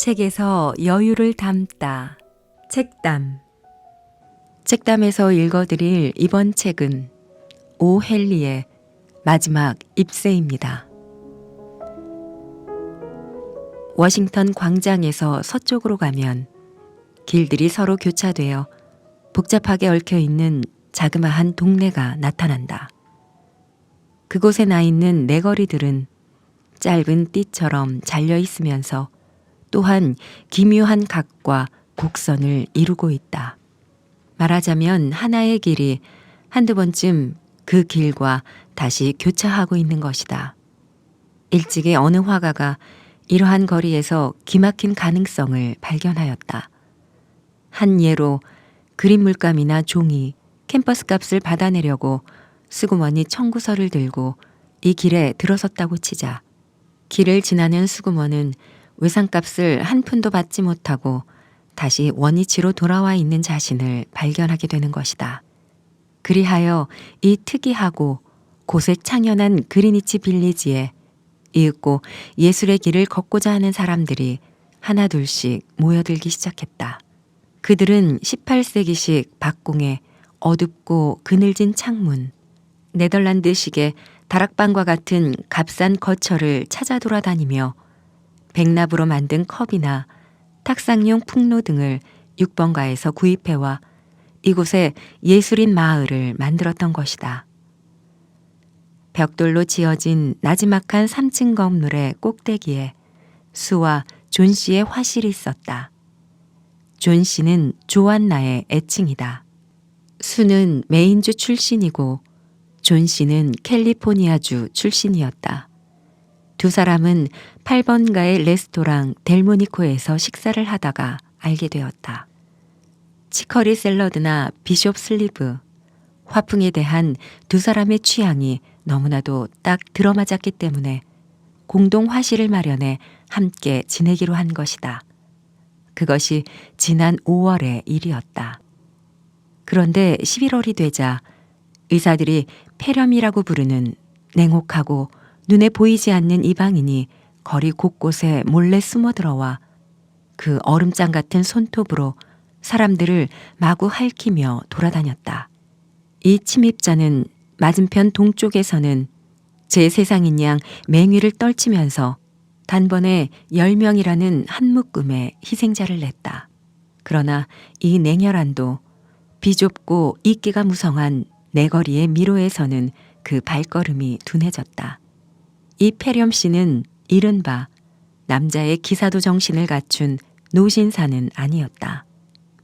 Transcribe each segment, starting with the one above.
책에서 여유를 담다. 책담. 책담에서 읽어드릴 이번 책은 오 헨리의 마지막 입세입니다. 워싱턴 광장에서 서쪽으로 가면 길들이 서로 교차되어 복잡하게 얽혀있는 자그마한 동네가 나타난다. 그곳에 나 있는 내거리들은 짧은 띠처럼 잘려 있으면서 또한 기묘한 각과 곡선을 이루고 있다. 말하자면 하나의 길이 한두 번쯤 그 길과 다시 교차하고 있는 것이다. 일찍이 어느 화가가 이러한 거리에서 기막힌 가능성을 발견하였다. 한 예로 그림 물감이나 종이, 캠퍼스 값을 받아내려고 수구머니 청구서를 들고 이 길에 들어섰다고 치자. 길을 지나는 수구머는 외상값을 한 푼도 받지 못하고 다시 원위치로 돌아와 있는 자신을 발견하게 되는 것이다. 그리하여 이 특이하고 고색 창연한 그리니치 빌리지에 이윽고 예술의 길을 걷고자 하는 사람들이 하나둘씩 모여들기 시작했다. 그들은 18세기식 박공의 어둡고 그늘진 창문, 네덜란드식의 다락방과 같은 값싼 거처를 찾아 돌아다니며 백납으로 만든 컵이나 탁상용 풍로 등을 6번가에서 구입해와 이곳에 예술인 마을을 만들었던 것이다. 벽돌로 지어진 나지막한 3층 건물의 꼭대기에 수와 존 씨의 화실이 있었다. 존 씨는 조안나의 애칭이다. 수는 메인주 출신이고 존 씨는 캘리포니아주 출신이었다. 두 사람은 8번가의 레스토랑 델모니코에서 식사를 하다가 알게 되었다. 치커리 샐러드나 비숍 슬리브, 화풍에 대한 두 사람의 취향이 너무나도 딱 들어맞았기 때문에 공동 화실을 마련해 함께 지내기로 한 것이다. 그것이 지난 5월의 일이었다. 그런데 11월이 되자 의사들이 폐렴이라고 부르는 냉혹하고 눈에 보이지 않는 이방인이 거리 곳곳에 몰래 숨어들어와 그 얼음장 같은 손톱으로 사람들을 마구 핥히며 돌아다녔다. 이 침입자는 맞은편 동쪽에서는 제 세상인 양 맹위를 떨치면서 단번에 10명이라는 한 묶음의 희생자를 냈다. 그러나 이 냉혈한도 비좁고 이끼가 무성한 내거리의 미로에서는 그 발걸음이 둔해졌다. 이 폐렴 씨는 이른바 남자의 기사도 정신을 갖춘 노신사는 아니었다.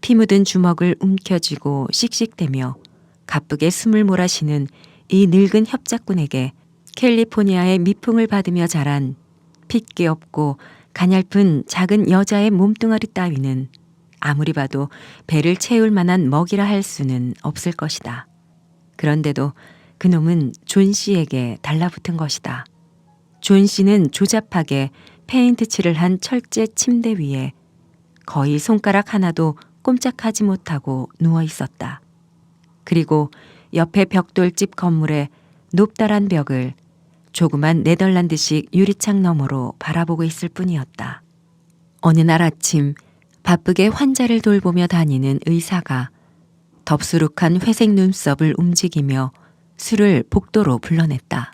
피 묻은 주먹을 움켜쥐고 씩씩대며 가쁘게 숨을 몰아쉬는 이 늙은 협작꾼에게 캘리포니아의 미풍을 받으며 자란 핏기 없고 가냘픈 작은 여자의 몸뚱아리 따위는 아무리 봐도 배를 채울 만한 먹이라 할 수는 없을 것이다. 그런데도 그놈은 존 씨에게 달라붙은 것이다. 존 씨는 조잡하게 페인트 칠을 한 철제 침대 위에 거의 손가락 하나도 꼼짝하지 못하고 누워 있었다. 그리고 옆에 벽돌집 건물의 높다란 벽을 조그만 네덜란드식 유리창 너머로 바라보고 있을 뿐이었다. 어느 날 아침 바쁘게 환자를 돌보며 다니는 의사가 덥수룩한 회색 눈썹을 움직이며 술을 복도로 불러냈다.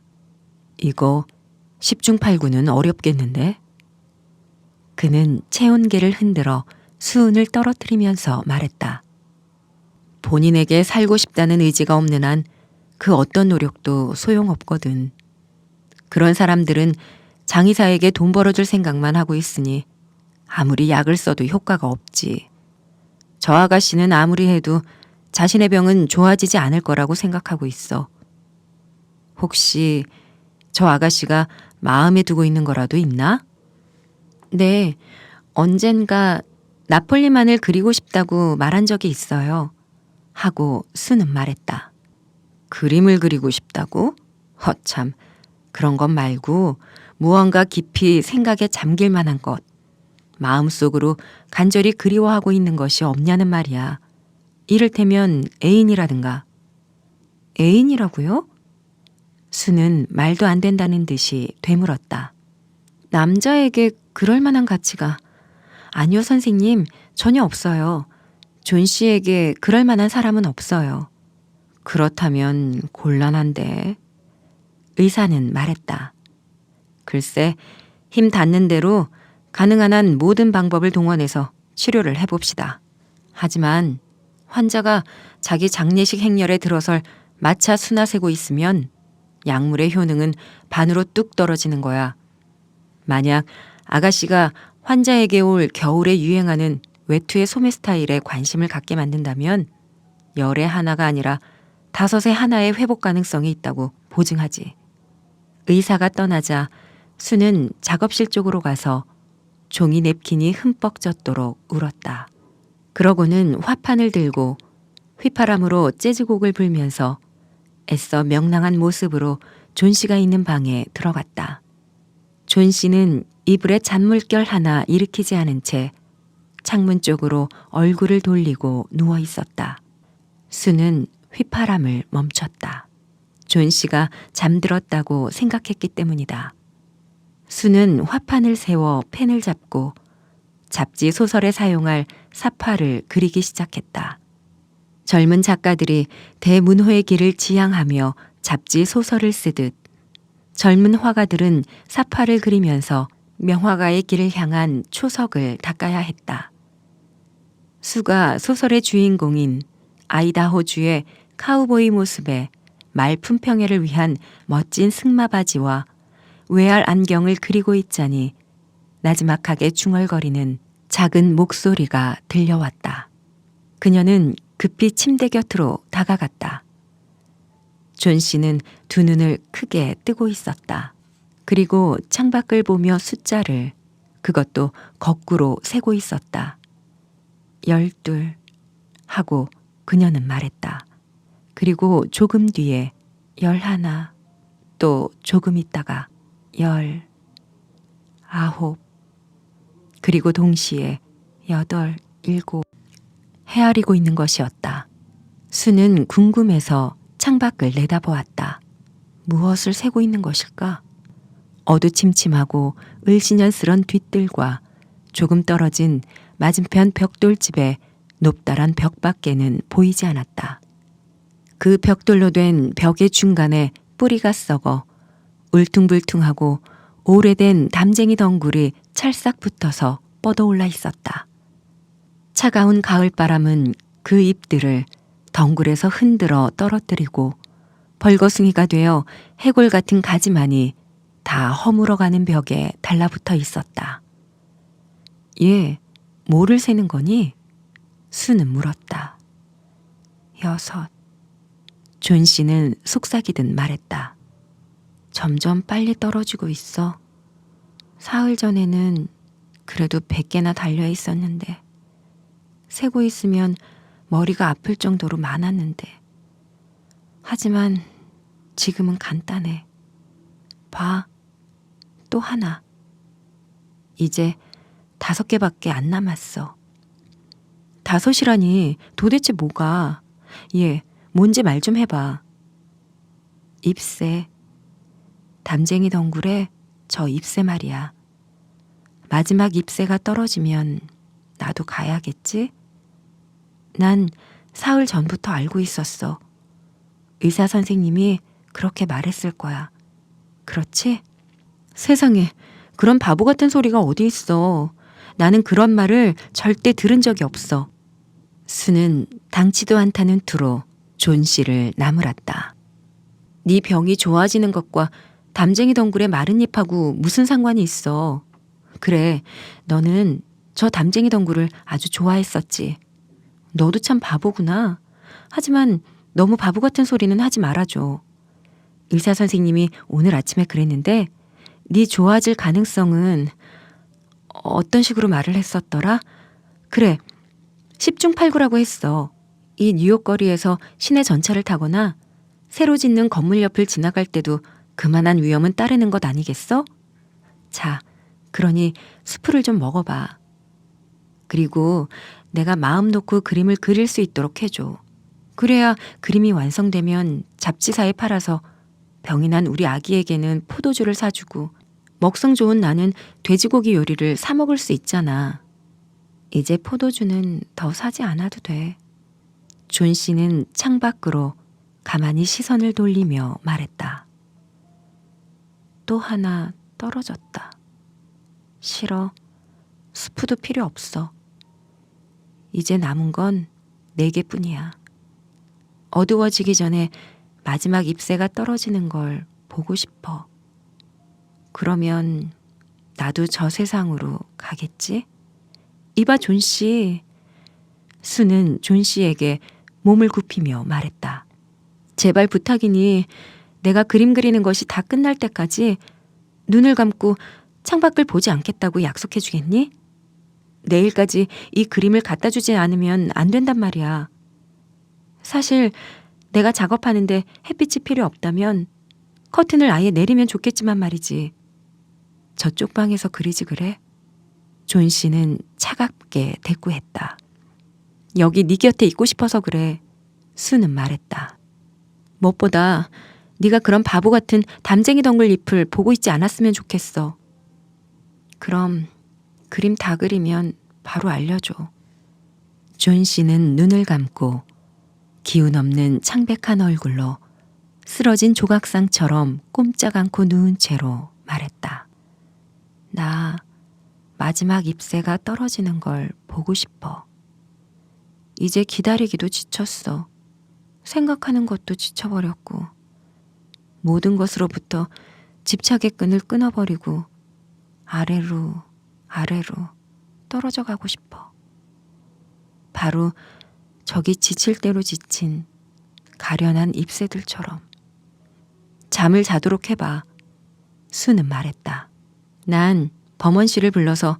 이거 10중 8구는 어렵겠는데? 그는 체온계를 흔들어 수은을 떨어뜨리면서 말했다. 본인에게 살고 싶다는 의지가 없는 한 그 어떤 노력도 소용없거든. 그런 사람들은 장의사에게 돈 벌어줄 생각만 하고 있으니 아무리 약을 써도 효과가 없지. 저 아가씨는 아무리 해도 자신의 병은 좋아지지 않을 거라고 생각하고 있어. 혹시 저 아가씨가 마음에 두고 있는 거라도 있나? 네, 언젠가 나폴리만을 그리고 싶다고 말한 적이 있어요. 하고 수는 말했다. 그림을 그리고 싶다고? 허참, 그런 것 말고 무언가 깊이 생각에 잠길 만한 것, 마음속으로 간절히 그리워하고 있는 것이 없냐는 말이야. 이를테면 애인이라든가. 애인이라고요? 수는 말도 안 된다는 듯이 되물었다. 남자에게 그럴 만한 가치가 아니요, 선생님. 전혀 없어요. 존 씨에게 그럴 만한 사람은 없어요. 그렇다면 곤란한데. 의사는 말했다. 글쎄, 힘 닿는 대로 가능한 한 모든 방법을 동원해서 치료를 해봅시다. 하지만 환자가 자기 장례식 행렬에 들어설 마차 수나 세고 있으면 약물의 효능은 반으로 뚝 떨어지는 거야. 만약 아가씨가 환자에게 올 겨울에 유행하는 외투의 소매 스타일에 관심을 갖게 만든다면 열의 하나가 아니라 5의 하나의 회복 가능성이 있다고 보증하지. 의사가 떠나자 수는 작업실 쪽으로 가서 종이 냅킨이 흠뻑 젖도록 울었다. 그러고는 화판을 들고 휘파람으로 재즈곡을 불면서 애써 명랑한 모습으로 존 씨가 있는 방에 들어갔다. 존 씨는 이불에 잔물결 하나 일으키지 않은 채 창문 쪽으로 얼굴을 돌리고 누워 있었다. 수는 휘파람을 멈췄다. 존 씨가 잠들었다고 생각했기 때문이다. 수는 화판을 세워 펜을 잡고 잡지 소설에 사용할 사파를 그리기 시작했다. 젊은 작가들이 대문호의 길을 지향하며 잡지 소설을 쓰듯 젊은 화가들은 사파를 그리면서 명화가의 길을 향한 초석을 닦아야 했다. 수가 소설의 주인공인 아이다호주의 카우보이 모습에 말 품평회를 위한 멋진 승마 바지와 외알 안경을 그리고 있자니 나지막하게 중얼거리는 작은 목소리가 들려왔다. 그녀는 급히 침대 곁으로 다가갔다. 존 씨는 두 눈을 크게 뜨고 있었다. 그리고 창밖을 보며 숫자를 그것도 거꾸로 세고 있었다. 12 하고 그녀는 말했다. 그리고 조금 뒤에 11, 또 조금 있다가 10, 9, 그리고 동시에 8, 7 헤아리고 있는 것이었다. 수는 궁금해서 창밖을 내다보았다. 무엇을 세고 있는 것일까? 어두침침하고 을씨년스런 뒷뜰과 조금 떨어진 맞은편 벽돌집의 높다란 벽밖에는 보이지 않았다. 그 벽돌로 된 벽의 중간에 뿌리가 썩어 울퉁불퉁하고 오래된 담쟁이 덩굴이 찰싹 붙어서 뻗어올라 있었다. 차가운 가을바람은 그 잎들을 덩굴에서 흔들어 떨어뜨리고 벌거숭이가 되어 해골 같은 가지만이 다 허물어가는 벽에 달라붙어 있었다. 얘, 뭐를 세는 거니? 수는 물었다. 6. 존 씨는 속삭이듯 말했다. 점점 빨리 떨어지고 있어. 사흘 전에는 그래도 100개나 달려 있었는데 세고 있으면 머리가 아플 정도로 많았는데 하지만 지금은 간단해. 봐, 또 하나. 이제 5개밖에 안 남았어. 5이라니 도대체 뭐가? 얘 뭔지 말 좀 해봐. 잎새. 담쟁이 덩굴에 저 잎새 말이야. 마지막 잎새가 떨어지면 나도 가야겠지? 난 사흘 전부터 알고 있었어. 의사 선생님이 그렇게 말했을 거야. 그렇지? 세상에, 그런 바보 같은 소리가 어디 있어. 나는 그런 말을 절대 들은 적이 없어. 수는 당치도 않다는 투로 존 씨를 나무랐다. 네 병이 좋아지는 것과 담쟁이 덩굴의 마른 잎하고 무슨 상관이 있어. 그래, 너는 저 담쟁이 덩굴을 아주 좋아했었지. 너도 참 바보구나. 하지만 너무 바보 같은 소리는 하지 말아줘. 의사 선생님이 오늘 아침에 그랬는데 네 좋아질 가능성은 어떤 식으로 말을 했었더라? 그래, 10중 8구라고 했어. 이 뉴욕 거리에서 시내 전차를 타거나 새로 짓는 건물 옆을 지나갈 때도 그만한 위험은 따르는 것 아니겠어? 자, 그러니 수프를 좀 먹어봐. 그리고 내가 마음 놓고 그림을 그릴 수 있도록 해줘. 그래야 그림이 완성되면 잡지사에 팔아서 병이 난 우리 아기에게는 포도주를 사주고 먹성 좋은 나는 돼지고기 요리를 사 먹을 수 있잖아. 이제 포도주는 더 사지 않아도 돼. 존 씨는 창밖으로 가만히 시선을 돌리며 말했다. 또 하나 떨어졌다. 싫어. 스프도 필요 없어. 이제 남은 건 4개뿐이야. 어두워지기 전에 마지막 잎새가 떨어지는 걸 보고 싶어. 그러면 나도 저 세상으로 가겠지? 이봐, 존 씨. 수는 존 씨에게 몸을 굽히며 말했다. 제발 부탁이니 내가 그림 그리는 것이 다 끝날 때까지 눈을 감고 창밖을 보지 않겠다고 약속해 주겠니? 내일까지 이 그림을 갖다 주지 않으면 안 된단 말이야. 사실 내가 작업하는데 햇빛이 필요 없다면 커튼을 아예 내리면 좋겠지만 말이지. 저쪽 방에서 그리지 그래? 존 씨는 차갑게 대꾸했다. 여기 네 곁에 있고 싶어서 그래. 수는 말했다. 무엇보다 네가 그런 바보 같은 담쟁이 덩굴 잎을 보고 있지 않았으면 좋겠어. 그럼 그림 다 그리면 바로 알려줘. 존 씨는 눈을 감고 기운 없는 창백한 얼굴로 쓰러진 조각상처럼 꼼짝 않고 누운 채로 말했다. 나 마지막 잎새가 떨어지는 걸 보고 싶어. 이제 기다리기도 지쳤어. 생각하는 것도 지쳐버렸고 모든 것으로부터 집착의 끈을 끊어버리고 아래로 떨어져 가고 싶어. 바로 저기 지칠 대로 지친 가련한 잎새들처럼. 잠을 자도록 해봐. 수는 말했다. 난 범원 씨를 불러서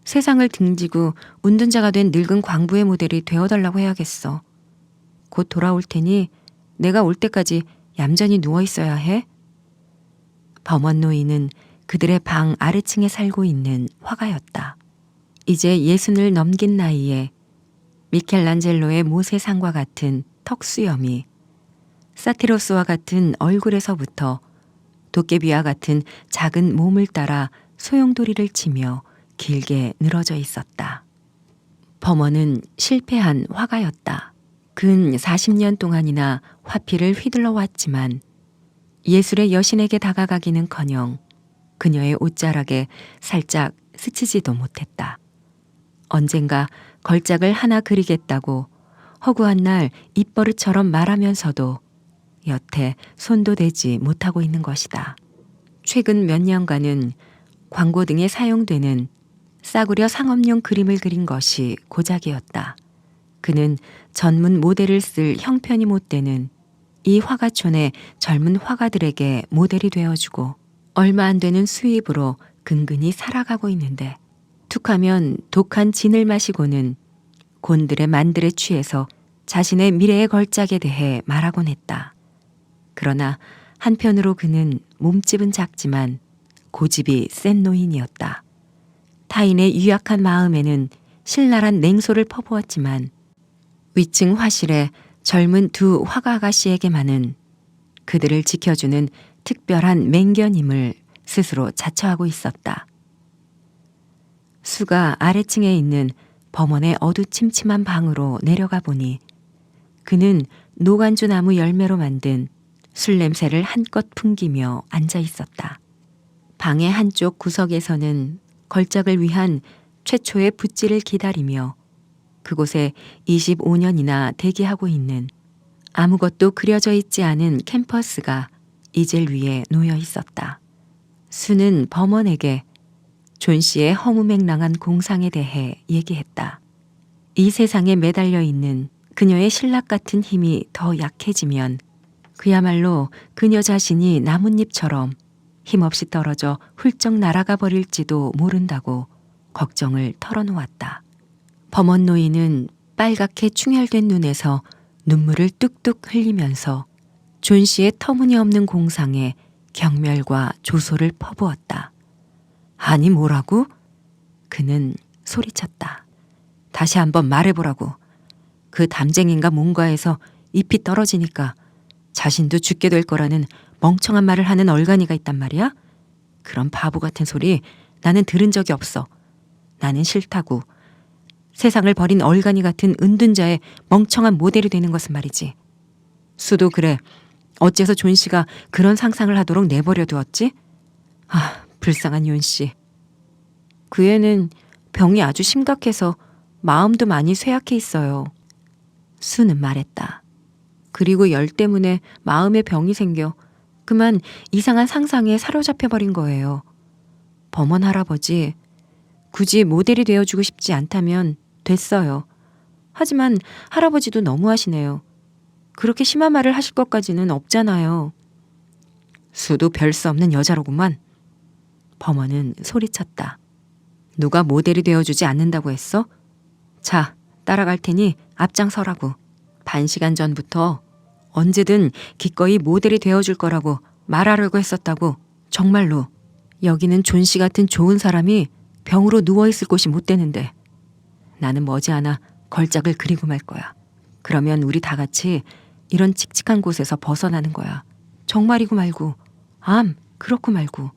세상을 등지고 운둔자가 된 늙은 광부의 모델이 되어달라고 해야겠어. 곧 돌아올 테니 내가 올 때까지 얌전히 누워 있어야 해. 범원 노인은 그들의 방 아래층에 살고 있는 화가였다. 이제 60을 넘긴 나이에 미켈란젤로의 모세상과 같은 턱수염이 사티로스와 같은 얼굴에서부터 도깨비와 같은 작은 몸을 따라 소용돌이를 치며 길게 늘어져 있었다. 범원은 실패한 화가였다. 근 40년 동안이나 화필을 휘둘러 왔지만 예술의 여신에게 다가가기는커녕 그녀의 옷자락에 살짝 스치지도 못했다. 언젠가 걸작을 하나 그리겠다고 허구한 날 입버릇처럼 말하면서도 여태 손도 대지 못하고 있는 것이다. 최근 몇 년간은 광고 등에 사용되는 싸구려 상업용 그림을 그린 것이 고작이었다. 그는 전문 모델을 쓸 형편이 못 되는 이 화가촌의 젊은 화가들에게 모델이 되어주고 얼마 안 되는 수입으로 근근히 살아가고 있는데 툭하면 독한 진을 마시고는 곤들의 만들에 취해서 자신의 미래의 걸작에 대해 말하곤 했다. 그러나 한편으로 그는 몸집은 작지만 고집이 센 노인이었다. 타인의 유약한 마음에는 신랄한 냉소를 퍼부었지만 위층 화실의 젊은 두 화가 아가씨에게만은 그들을 지켜주는 특별한 맹견임을 스스로 자처하고 있었다. 수가 아래층에 있는 범원의 어두침침한 방으로 내려가 보니 그는 노간주 나무 열매로 만든 술 냄새를 한껏 풍기며 앉아 있었다. 방의 한쪽 구석에서는 걸작을 위한 최초의 붓질을 기다리며 그곳에 25년이나 대기하고 있는 아무것도 그려져 있지 않은 캔버스가 이젤 위에 놓여 있었다. 수는 범원에게 존 씨의 허무맹랑한 공상에 대해 얘기했다. 이 세상에 매달려 있는 그녀의 신락 같은 힘이 더 약해지면 그야말로 그녀 자신이 나뭇잎처럼 힘없이 떨어져 훌쩍 날아가 버릴지도 모른다고 걱정을 털어놓았다. 범원 노인은 빨갛게 충혈된 눈에서 눈물을 뚝뚝 흘리면서 존 씨의 터무니없는 공상에 경멸과 조소를 퍼부었다. 아니 뭐라고? 그는 소리쳤다. 다시 한번 말해보라고. 그 담쟁인가 뭔가에서 잎이 떨어지니까 자신도 죽게 될 거라는 멍청한 말을 하는 얼간이가 있단 말이야? 그런 바보 같은 소리 나는 들은 적이 없어. 나는 싫다고. 세상을 버린 얼간이 같은 은둔자의 멍청한 모델이 되는 것은 말이지. 수도 그래. 어째서 존 씨가 그런 상상을 하도록 내버려 두었지? 아, 불쌍한 윤 씨. 그 애는 병이 아주 심각해서 마음도 많이 쇠약해 있어요. 수는 말했다. 그리고 열 때문에 마음에 병이 생겨 그만 이상한 상상에 사로잡혀버린 거예요. 범원 할아버지, 굳이 모델이 되어주고 싶지 않다면 됐어요. 하지만 할아버지도 너무하시네요. 그렇게 심한 말을 하실 것까지는 없잖아요. 수도 별 수 없는 여자로구만. 범원은 소리쳤다. 누가 모델이 되어주지 않는다고 했어? 자, 따라갈 테니 앞장서라고. 반 시간 전부터 언제든 기꺼이 모델이 되어줄 거라고 말하려고 했었다고. 정말로. 여기는 존 씨 같은 좋은 사람이 병으로 누워있을 곳이 못 되는데 나는 머지않아 걸작을 그리고 말 거야. 그러면 우리 다 같이 이런 칙칙한 곳에서 벗어나는 거야. 정말이고 말고, 그렇고 말고.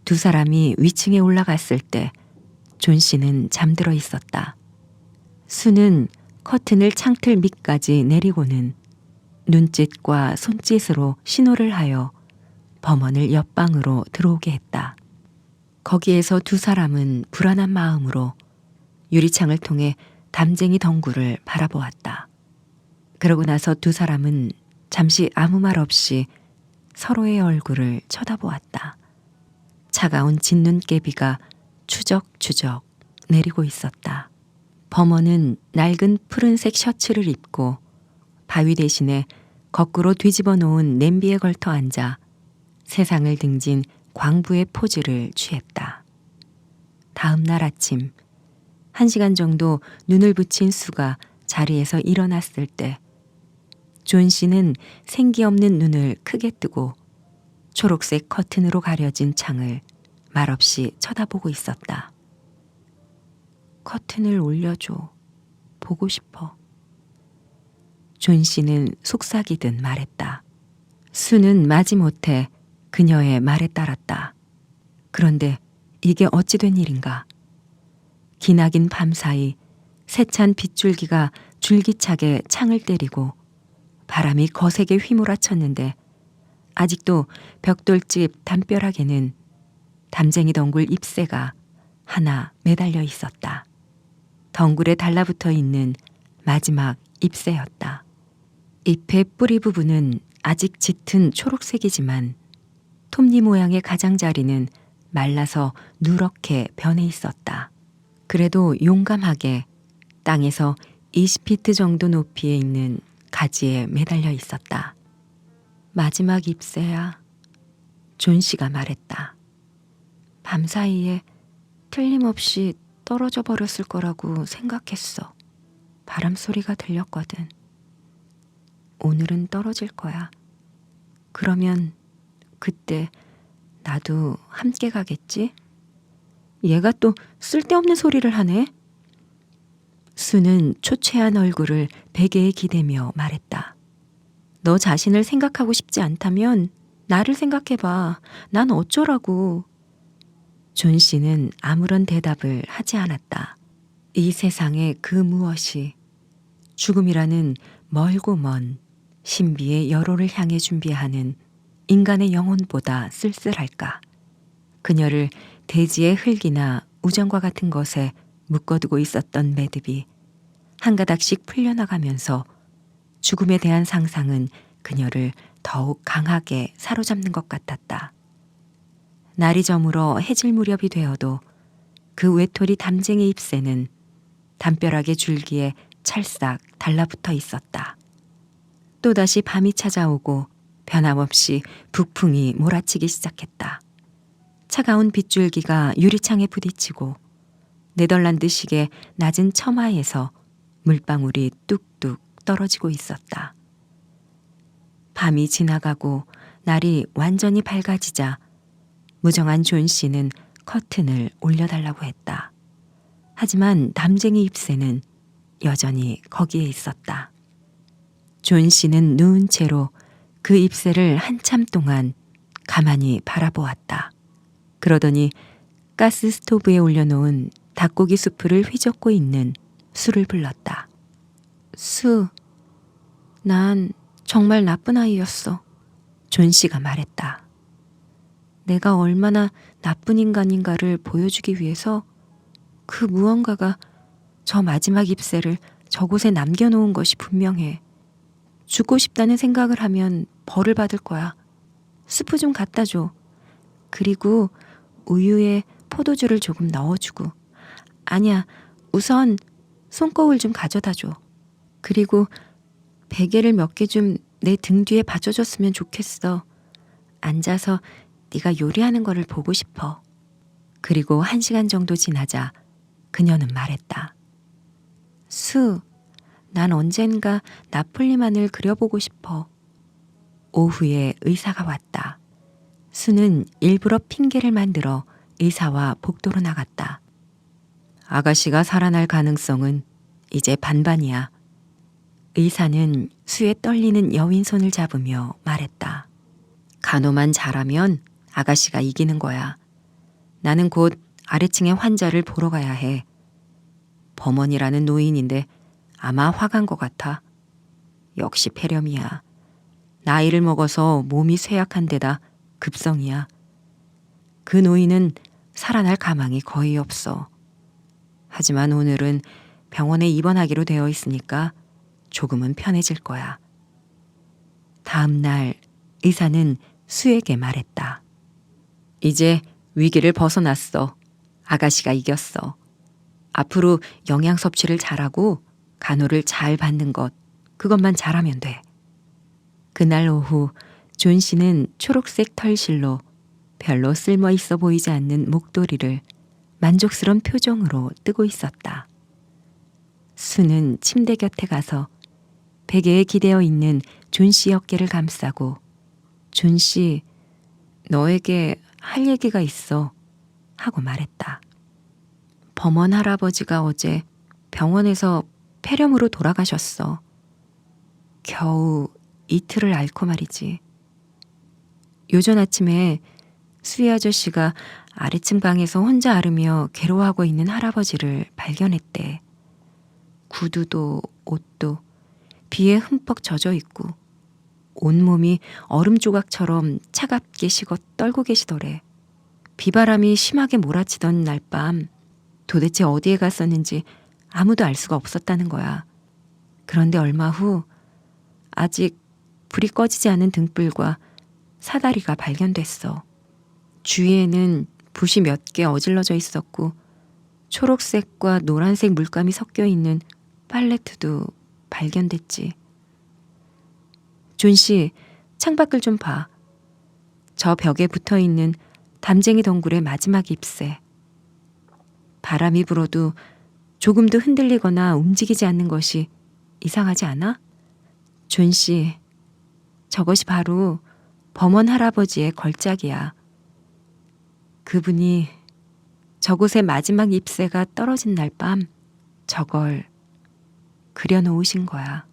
두 사람이 위층에 올라갔을 때 존 씨는 잠들어 있었다. 수는 커튼을 창틀 밑까지 내리고는 눈짓과 손짓으로 신호를 하여 범원을 옆방으로 들어오게 했다. 거기에서 두 사람은 불안한 마음으로 유리창을 통해 담쟁이 덩굴을 바라보았다. 그러고 나서 두 사람은 잠시 아무 말 없이 서로의 얼굴을 쳐다보았다. 차가운 진눈깨비가 추적추적 내리고 있었다. 범원은 낡은 푸른색 셔츠를 입고 바위 대신에 거꾸로 뒤집어 놓은 냄비에 걸터 앉아 세상을 등진 광부의 포즈를 취했다. 다음 날 아침 1시간 정도 눈을 붙인 수가 자리에서 일어났을 때 존 씨는 생기 없는 눈을 크게 뜨고 초록색 커튼으로 가려진 창을 말없이 쳐다보고 있었다. 커튼을 올려줘. 보고 싶어. 존 씨는 속삭이듯 말했다. 수는 마지못해 그녀의 말에 따랐다. 그런데 이게 어찌 된 일인가? 기나긴 밤사이 세찬 빗줄기가 줄기차게 창을 때리고 바람이 거세게 휘몰아쳤는데 아직도 벽돌집 담벼락에는 담쟁이 덩굴 잎새가 하나 매달려 있었다. 덩굴에 달라붙어 있는 마지막 잎새였다. 잎의 뿌리 부분은 아직 짙은 초록색이지만 톱니 모양의 가장자리는 말라서 누렇게 변해 있었다. 그래도 용감하게 땅에서 20피트 정도 높이에 있는 가지에 매달려 있었다. 마지막 잎새야. 존 씨가 말했다. 밤사이에 틀림없이 떨어져 버렸을 거라고 생각했어. 바람 소리가 들렸거든. 오늘은 떨어질 거야. 그러면 그때 나도 함께 가겠지? 얘가 또 쓸데없는 소리를 하네. 수는 초췌한 얼굴을 베개에 기대며 말했다. 너 자신을 생각하고 싶지 않다면 나를 생각해봐. 난 어쩌라고. 존 씨는 아무런 대답을 하지 않았다. 이 세상에 그 무엇이 죽음이라는 멀고 먼 신비의 여로를 향해 준비하는 인간의 영혼보다 쓸쓸할까. 그녀를 대지의 흙이나 우정과 같은 것에 묶어두고 있었던 매듭이 한 가닥씩 풀려나가면서 죽음에 대한 상상은 그녀를 더욱 강하게 사로잡는 것 같았다. 날이 저물어 해질 무렵이 되어도 그 외톨이 담쟁이 잎새는 담벼락의 줄기에 찰싹 달라붙어 있었다. 또다시 밤이 찾아오고 변함없이 북풍이 몰아치기 시작했다. 차가운 빗줄기가 유리창에 부딪히고 네덜란드식의 낮은 처마에서 물방울이 뚝뚝 떨어지고 있었다. 밤이 지나가고 날이 완전히 밝아지자 무정한 존 씨는 커튼을 올려달라고 했다. 하지만 담쟁이 잎새는 여전히 거기에 있었다. 존 씨는 누운 채로 그 잎새를 한참 동안 가만히 바라보았다. 그러더니 가스 스토브에 올려놓은 닭고기 수프를 휘젓고 있는 수를 불렀다. 수, 난 정말 나쁜 아이였어. 존 씨가 말했다. 내가 얼마나 나쁜 인간인가를 보여주기 위해서 그 무언가가 저 마지막 잎새를 저곳에 남겨놓은 것이 분명해. 죽고 싶다는 생각을 하면 벌을 받을 거야. 스프 좀 갖다 줘. 그리고 우유에 포도주를 조금 넣어주고. 아니야, 우선 손거울 좀 가져다 줘. 그리고 베개를 몇 개 좀 내 등 뒤에 받쳐줬으면 좋겠어. 앉아서 네가 요리하는 거를 보고 싶어. 그리고 1시간 정도 지나자 그녀는 말했다. 수, 난 언젠가 나폴리만을 그려보고 싶어. 오후에 의사가 왔다. 수는 일부러 핑계를 만들어 의사와 복도로 나갔다. 아가씨가 살아날 가능성은 이제 반반이야. 의사는 수의 떨리는 여윈 손을 잡으며 말했다. 간호만 잘하면 아가씨가 이기는 거야. 나는 곧 아래층의 환자를 보러 가야 해. 범원이라는 노인인데 아마 화간 것 같아. 역시 폐렴이야. 나이를 먹어서 몸이 쇠약한 데다 급성이야. 그 노인은 살아날 가망이 거의 없어. 하지만 오늘은 병원에 입원하기로 되어 있으니까 조금은 편해질 거야. 다음 날 의사는 수에게 말했다. 이제 위기를 벗어났어. 아가씨가 이겼어. 앞으로 영양 섭취를 잘하고 간호를 잘 받는 것, 그것만 잘하면 돼. 그날 오후 존 씨는 초록색 털실로 별로 쓸모 있어 보이지 않는 목도리를 만족스러운 표정으로 뜨고 있었다. 수는 침대 곁에 가서 베개에 기대어 있는 존 씨 어깨를 감싸고 존 씨, 너에게 할 얘기가 있어 하고 말했다. 범원 할아버지가 어제 병원에서 폐렴으로 돌아가셨어. 겨우 이틀을 앓고 말이지. 요전 아침에 수희 아저씨가 아래층 방에서 혼자 앓으며 괴로워하고 있는 할아버지를 발견했대. 구두도 옷도 비에 흠뻑 젖어 있고 온몸이 얼음 조각처럼 차갑게 식어 떨고 계시더래. 비바람이 심하게 몰아치던 날 밤 도대체 어디에 갔었는지 아무도 알 수가 없었다는 거야. 그런데 얼마 후 아직 불이 꺼지지 않은 등불과 사다리가 발견됐어. 주위에는 붓이 몇 개 어질러져 있었고 초록색과 노란색 물감이 섞여 있는 팔레트도 발견됐지. 존 씨, 창밖을 좀 봐. 저 벽에 붙어 있는 담쟁이 덩굴의 마지막 잎새. 바람이 불어도 조금도 흔들리거나 움직이지 않는 것이 이상하지 않아? 존 씨, 저것이 바로 범원 할아버지의 걸작이야. 그분이 저곳에 마지막 잎새가 떨어진 날 밤 저걸 그려놓으신 거야.